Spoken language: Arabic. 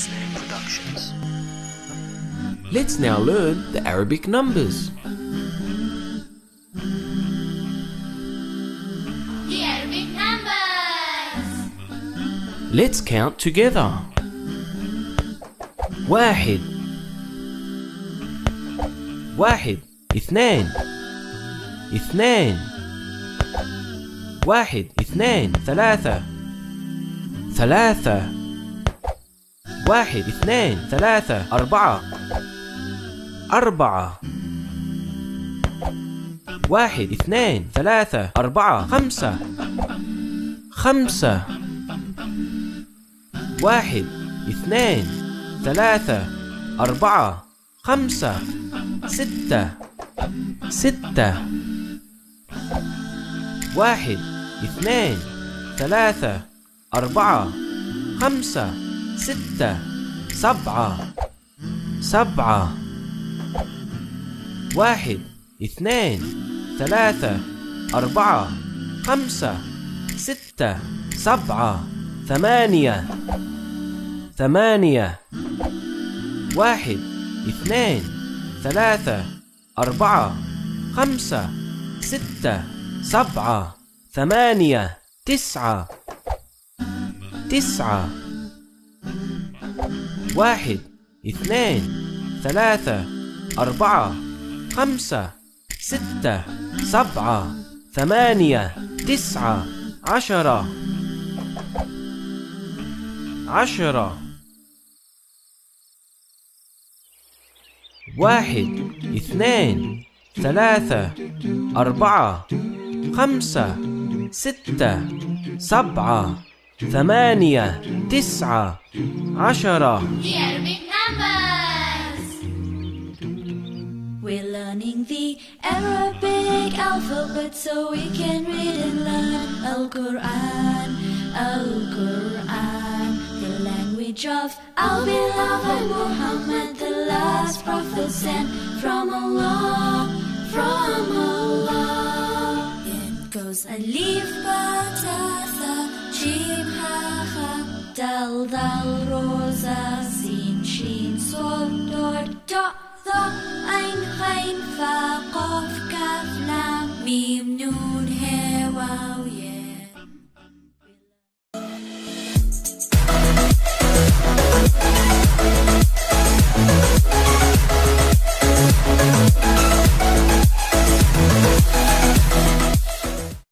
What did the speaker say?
Snare Productions. Let's now learn the Arabic numbers. The Arabic numbers. Let's count together. واحد واحد اثنان اثنان واحد اثنان ثلاثة ثلاثة واحد اثنان ثلاثة أربعة أربعة واحد اثنان ثلاثة أربعة خمسة خمسة واحد اثنان ثلاثة أربعة خمسة ستة ستة واحد اثنان ثلاثة أربعة خمسة ستة سبعة سبعة واحد اثنان ثلاثة أربعة خمسة ستة سبعة ثمانية ثمانية واحد اثنان ثلاثة أربعة خمسة ستة سبعة ثمانية تسعة تسعة واحد اثنان ثلاثة أربعة خمسة ستة سبعة ثمانية تسعة عشرة عشرة واحد اثنان ثلاثة أربعة خمسة ستة سبعة ثمانية تسعة عشرة. The Arabic numbers. We're learning the Arabic alphabet so we can read and learn Al-Quran, Al-Quran, the language of our beloved Muhammad, the last prophet sent from Allah, from Allah. It goes Alif, Ba, Ta, Tha, Jim, Ha, Ha, Dal, Dal, Rosa, Sin, Shin, Sod, Dod, Da, Tha, Ain, Ghain, Fa, Qaf, Kaf, Lam, Mim, Nun, He, Waw, Ye.